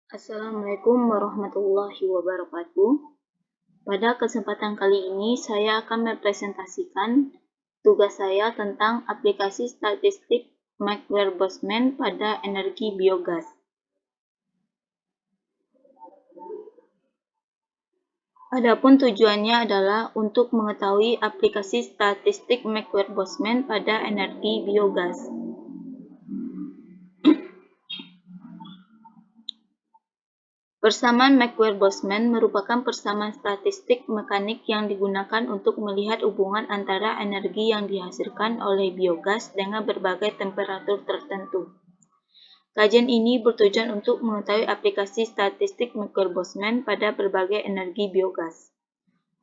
Assalamualaikum warahmatullahi wabarakatuh. Pada kesempatan kali ini, saya akan mempresentasikan tugas saya tentang aplikasi statistik McLaren-Bosman pada energi biogas. Adapun tujuannya adalah untuk mengetahui aplikasi statistik McLaren-Bosman pada energi biogas. Persamaan McLaren-Bosman merupakan persamaan statistik mekanik yang digunakan untuk melihat hubungan antara energi yang dihasilkan oleh biogas dengan berbagai temperatur tertentu. Kajian ini bertujuan untuk mengetahui aplikasi statistik McLaren-Bosman pada berbagai energi biogas.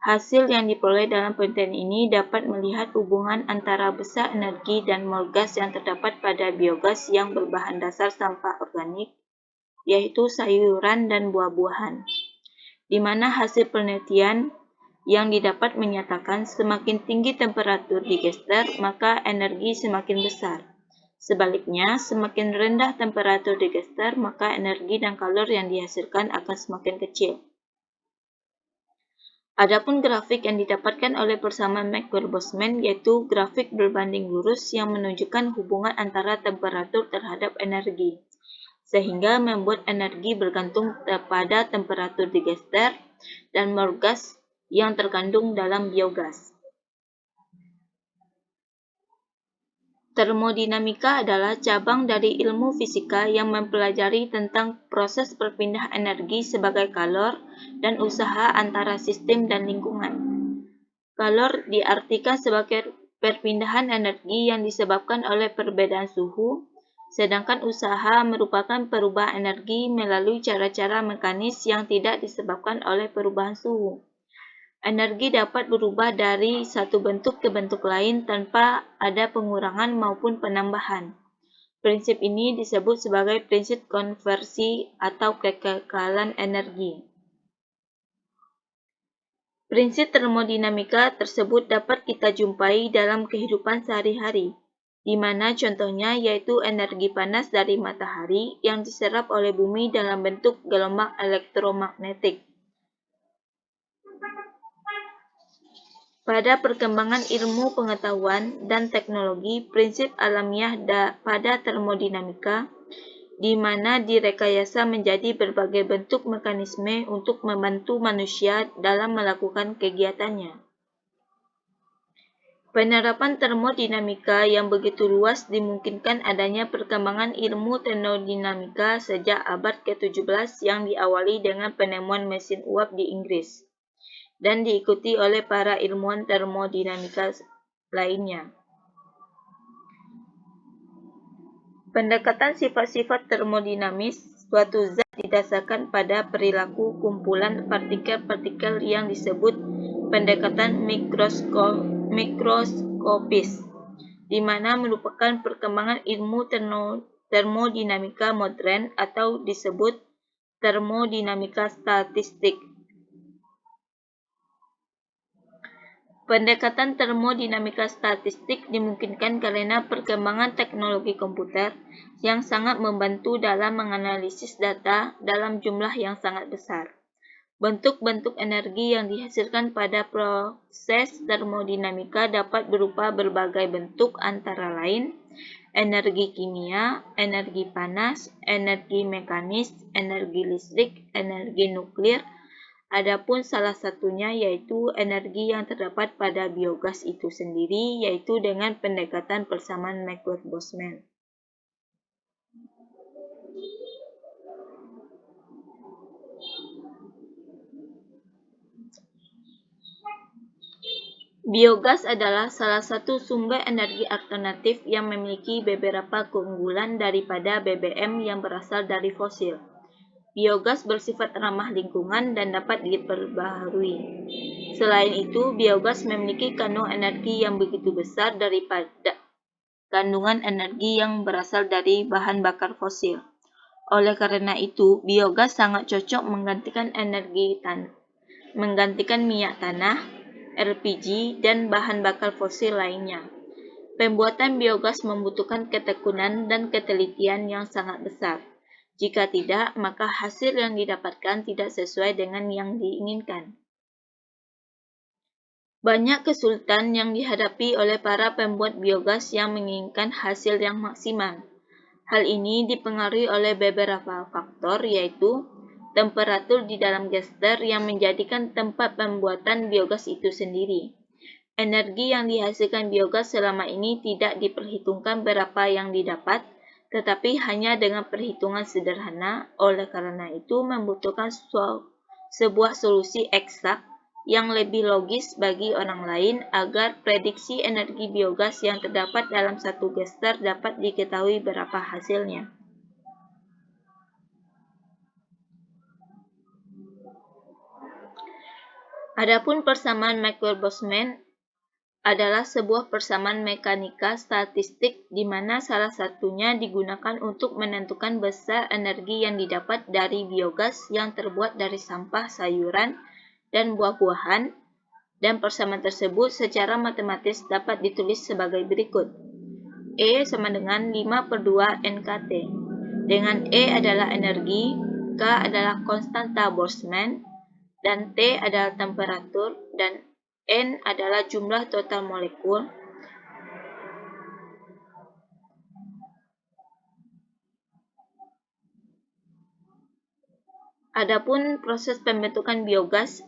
Hasil yang diperoleh dalam penelitian ini dapat melihat hubungan antara besar energi dan mol gas yang terdapat pada biogas yang berbahan dasar sampah organik, yaitu sayuran dan buah-buahan, di mana hasil penelitian yang didapat menyatakan semakin tinggi temperatur digester, maka energi semakin besar. Sebaliknya, semakin rendah temperatur digester, maka energi dan kalori yang dihasilkan akan semakin kecil. Adapun grafik yang didapatkan oleh persamaan McLaren-Bosman yaitu grafik berbanding lurus yang menunjukkan hubungan antara temperatur terhadap energi, sehingga membuat energi bergantung pada temperatur digester dan mol gas yang terkandung dalam biogas. Termodinamika adalah cabang dari ilmu fisika yang mempelajari tentang proses perpindahan energi sebagai kalor dan usaha antara sistem dan lingkungan. Kalor diartikan sebagai perpindahan energi yang disebabkan oleh perbedaan suhu, sedangkan usaha merupakan perubahan energi melalui cara-cara mekanis yang tidak disebabkan oleh perubahan suhu. Energi dapat berubah dari satu bentuk ke bentuk lain tanpa ada pengurangan maupun penambahan. Prinsip ini disebut sebagai prinsip konversi atau kekekalan energi. Prinsip termodinamika tersebut dapat kita jumpai dalam kehidupan sehari-hari, di mana contohnya yaitu energi panas dari matahari yang diserap oleh bumi dalam bentuk gelombang elektromagnetik. Pada perkembangan ilmu pengetahuan dan teknologi, prinsip alamiah pada termodinamika, di mana direkayasa menjadi berbagai bentuk mekanisme untuk membantu manusia dalam melakukan kegiatannya. Penerapan termodinamika yang begitu luas dimungkinkan adanya perkembangan ilmu termodinamika sejak abad ke-17 yang diawali dengan penemuan mesin uap di Inggris dan diikuti oleh para ilmuwan termodinamika lainnya. Pendekatan sifat-sifat termodinamis suatu zat didasarkan pada perilaku kumpulan partikel-partikel yang disebut pendekatan mikroskopis, di mana merupakan perkembangan ilmu termodinamika modern atau disebut termodinamika statistik. Pendekatan termodinamika statistik dimungkinkan karena perkembangan teknologi komputer yang sangat membantu dalam menganalisis data dalam jumlah yang sangat besar. Bentuk-bentuk energi yang dihasilkan pada proses termodinamika dapat berupa berbagai bentuk antara lain energi kimia, energi panas, energi mekanis, energi listrik, energi nuklir. Adapun salah satunya yaitu energi yang terdapat pada biogas itu sendiri, yaitu dengan pendekatan persamaan McLaren-Bosman. Biogas adalah salah satu sumber energi alternatif yang memiliki beberapa keunggulan daripada BBM yang berasal dari fosil. Biogas bersifat ramah lingkungan dan dapat diperbaharui. Selain itu, biogas memiliki kandungan energi yang begitu besar daripada kandungan energi yang berasal dari bahan bakar fosil. Oleh karena itu, biogas sangat cocok menggantikan minyak tanah, LPG, dan bahan bakar fosil lainnya. Pembuatan biogas membutuhkan ketekunan dan ketelitian yang sangat besar. Jika tidak, maka hasil yang didapatkan tidak sesuai dengan yang diinginkan. Banyak kesulitan yang dihadapi oleh para pembuat biogas yang menginginkan hasil yang maksimal. Hal ini dipengaruhi oleh beberapa faktor, yaitu temperatur di dalam gester yang menjadikan tempat pembuatan biogas itu sendiri. Energi yang dihasilkan biogas selama ini tidak diperhitungkan berapa yang didapat, tetapi hanya dengan perhitungan sederhana. Oleh karena itu, membutuhkan sebuah solusi eksak yang lebih logis bagi orang lain agar prediksi energi biogas yang terdapat dalam satu gester dapat diketahui berapa hasilnya. Adapun persamaan Maxwell-Boltzmann adalah sebuah persamaan mekanika statistik di mana salah satunya digunakan untuk menentukan besar energi yang didapat dari biogas yang terbuat dari sampah sayuran dan buah-buahan, dan persamaan tersebut secara matematis dapat ditulis sebagai berikut. E sama dengan 5/2 NKT, dengan E adalah energi, K adalah konstanta Boltzmann, dan T adalah temperatur, dan N adalah jumlah total molekul. Adapun proses pembentukan biogas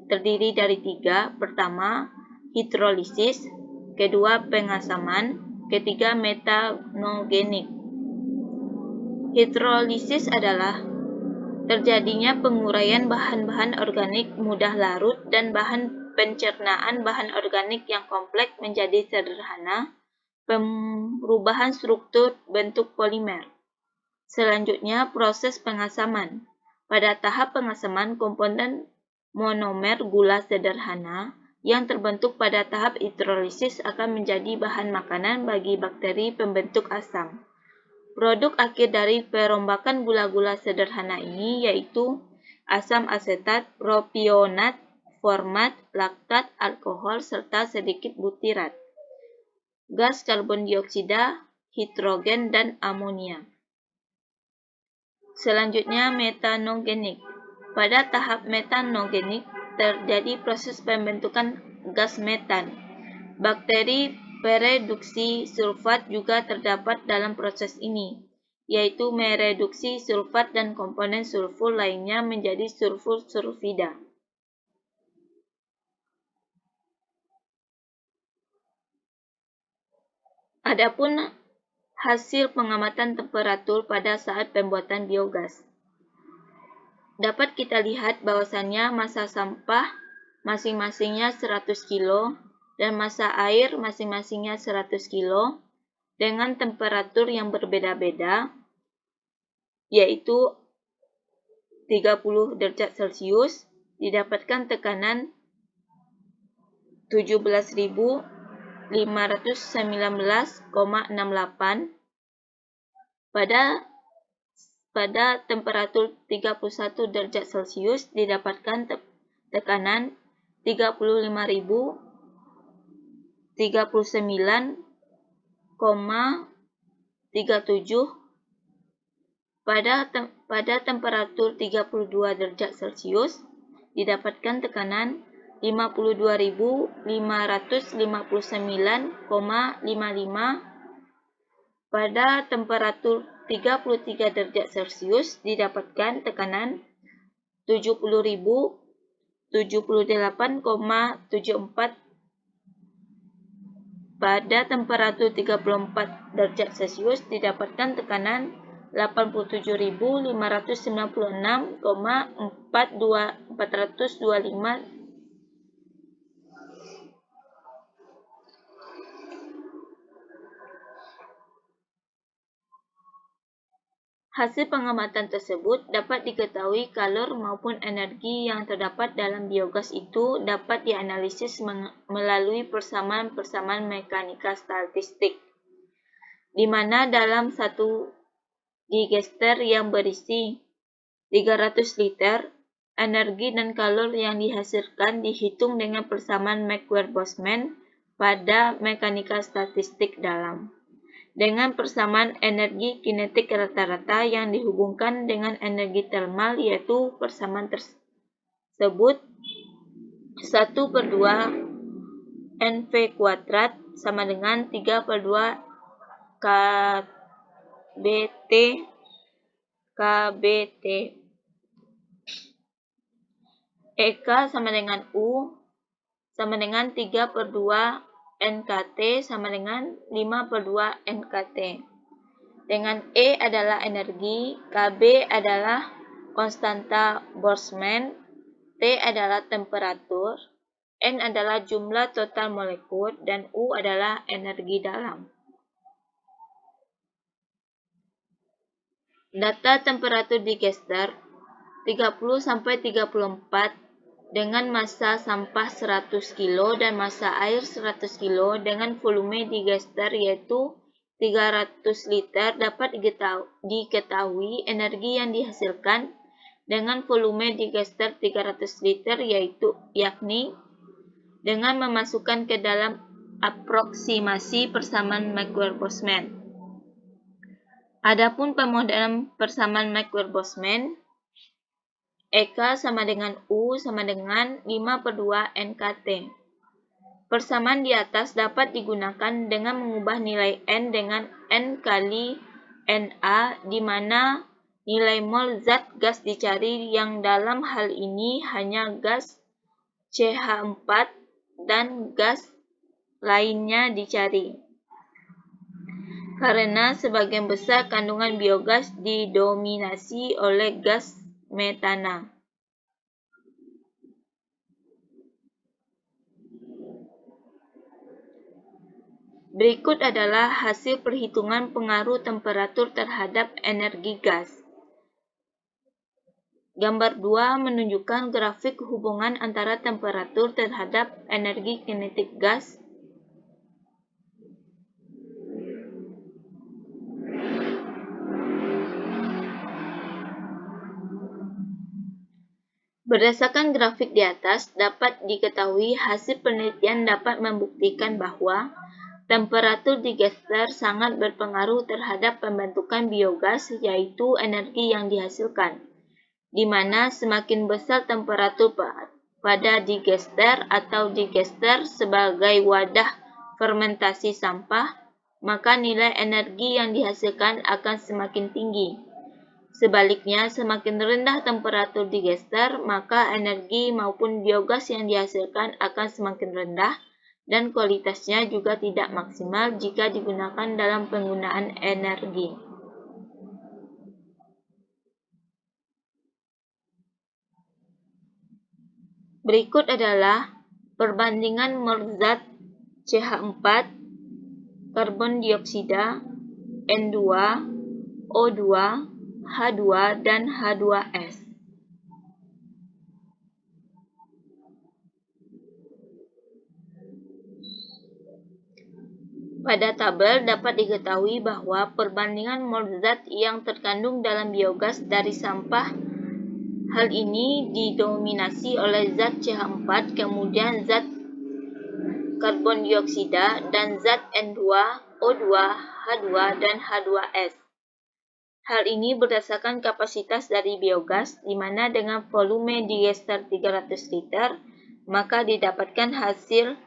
terdiri dari 3. Pertama, hidrolisis. Kedua, pengasaman. Ketiga, metanogenik. Hidrolisis adalah terjadinya penguraian bahan-bahan organik mudah larut dan bahan pencernaan bahan organik yang kompleks menjadi sederhana, perubahan struktur bentuk polimer. Selanjutnya, proses pengasaman. Pada tahap pengasaman, komponen monomer gula sederhana yang terbentuk pada tahap hidrolisis akan menjadi bahan makanan bagi bakteri pembentuk asam. Produk akhir dari perombakan gula-gula sederhana ini yaitu asam asetat, propionat, format, laktat, alkohol, serta sedikit butirat, gas karbon dioksida, hidrogen, dan amonia. Selanjutnya, metanogenik. Pada tahap metanogenik, terjadi proses pembentukan gas metan. Bakteri pereduksi sulfat juga terdapat dalam proses ini, yaitu mereduksi sulfat dan komponen sulfur lainnya menjadi sulfur sulfida. Adapun hasil pengamatan temperatur pada saat pembuatan biogas. Dapat kita lihat bahwasannya massa sampah masing-masingnya 100 kg dan massa air masing-masingnya 100 kg dengan temperatur yang berbeda-beda, yaitu 30 derajat Celcius, didapatkan tekanan 17.519,68 pada temperatur 31 derajat Celcius didapatkan tekanan 35.039,37 pada temperatur 32 derajat Celcius didapatkan tekanan 52.559,55 pada temperatur 33 derajat Celcius didapatkan tekanan 70.078,74 pada temperatur 34 derajat Celcius didapatkan tekanan 87.596,425. Hasil pengamatan tersebut dapat diketahui kalor maupun energi yang terdapat dalam biogas itu dapat dianalisis melalui persamaan-persamaan mekanika statistik, di mana dalam satu digester yang berisi 300 liter, energi dan kalor yang dihasilkan dihitung dengan persamaan Maxwell-Boltzmann pada mekanika statistik dalam. dengan persamaan energi kinetik rata-rata yang dihubungkan dengan energi termal, yaitu persamaan tersebut 1/2 NV kuadrat sama dengan 3/2 KBT. EK sama dengan U sama dengan 3/2 NKT sama dengan 5/2 NKT. Dengan E adalah energi, KB adalah konstanta Boltzmann, T adalah temperatur, N adalah jumlah total molekul, dan U adalah energi dalam. Data temperatur digester 30-34 dengan massa sampah 100 kg dan massa air 100 kg dengan volume digester yaitu 300 liter, dapat diketahui energi yang dihasilkan dengan volume digester 300 liter yakni dengan memasukkan ke dalam aproksimasi persamaan Maxwell-Boltzmann. Adapun pemodelan persamaan Maxwell-Boltzmann, EK sama dengan U sama dengan 5/2 NKT. Persamaan di atas dapat digunakan dengan mengubah nilai N dengan N kali Na, di mana nilai mol zat gas dicari yang dalam hal ini hanya gas CH4 dan gas lainnya dicari. Karena sebagian besar kandungan biogas didominasi oleh gas metana. Berikut adalah hasil perhitungan pengaruh temperatur terhadap energi gas. Gambar 2 menunjukkan grafik hubungan antara temperatur terhadap energi kinetik gas. Berdasarkan grafik di atas, dapat diketahui hasil penelitian dapat membuktikan bahwa temperatur digester sangat berpengaruh terhadap pembentukan biogas, yaitu energi yang dihasilkan, di mana semakin besar temperatur pada digester atau digester sebagai wadah fermentasi sampah, maka nilai energi yang dihasilkan akan semakin tinggi. Sebaliknya, semakin rendah temperatur digester, maka energi maupun biogas yang dihasilkan akan semakin rendah dan kualitasnya juga tidak maksimal jika digunakan dalam penggunaan energi. Berikut adalah perbandingan mol zat CH4, karbon dioksida, N2, O2, H2, dan H2S. Pada tabel dapat diketahui bahwa perbandingan mol zat yang terkandung dalam biogas dari sampah, hal ini didominasi oleh zat CH4, kemudian zat karbon dioksida, dan zat N2, O2, H2, dan H2S. Hal ini berdasarkan kapasitas dari biogas, di mana dengan volume digester 300 liter, maka didapatkan hasil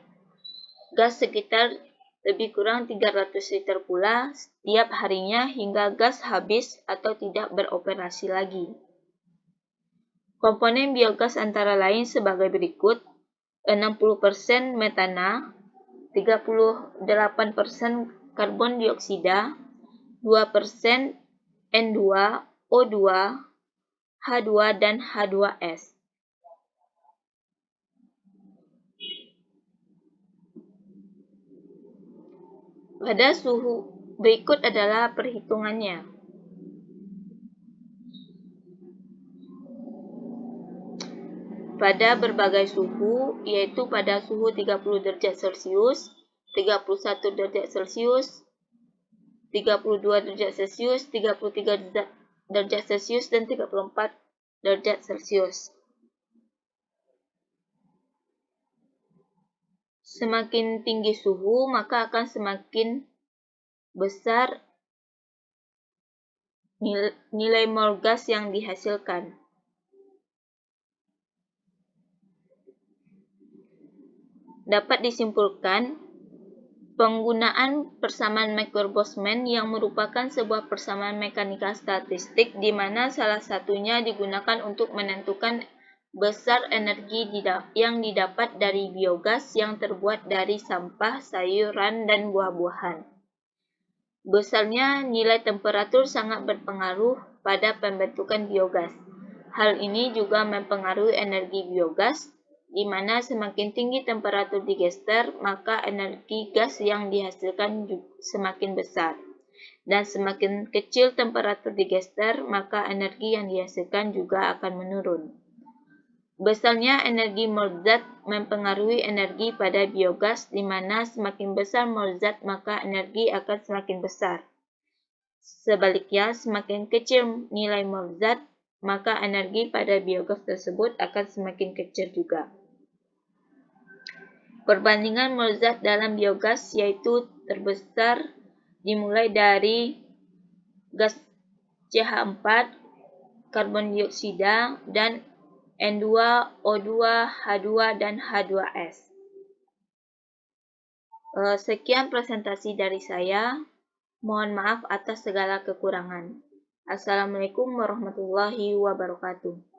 gas sekitar lebih kurang 300 liter pula setiap harinya hingga gas habis atau tidak beroperasi lagi. Komponen biogas antara lain sebagai berikut: 60% metana, 38% karbon dioksida, 2% N2, O2, H2, dan H2S. Pada suhu berikut adalah perhitungannya. Pada berbagai suhu, yaitu pada suhu 30 derajat Celcius, 31 derajat Celcius, 32 derajat Celcius, 33 derajat Celcius, dan 34 derajat Celcius. Semakin tinggi suhu, maka akan semakin besar nilai mol gas yang dihasilkan. Dapat disimpulkan, penggunaan persamaan Maclaurin-Boltzmann yang merupakan sebuah persamaan mekanika statistik di mana salah satunya digunakan untuk menentukan besar energi yang didapat dari biogas yang terbuat dari sampah, sayuran, dan buah-buahan. Besarnya nilai temperatur sangat berpengaruh pada pembentukan biogas. Hal ini juga mempengaruhi energi biogas, di mana semakin tinggi temperatur digester, maka energi gas yang dihasilkan semakin besar. Dan semakin kecil temperatur digester, maka energi yang dihasilkan juga akan menurun. Besarnya energi mol zat mempengaruhi energi pada biogas, di mana semakin besar mol zat, maka energi akan semakin besar. Sebaliknya, semakin kecil nilai mol zat, maka energi pada biogas tersebut akan semakin kecil juga. Perbandingan mol zat dalam biogas yaitu terbesar dimulai dari gas CH4, karbon dioksida, dan N2, O2, H2, dan H2S. Sekian presentasi dari saya. Mohon maaf atas segala kekurangan. Assalamualaikum warahmatullahi wabarakatuh.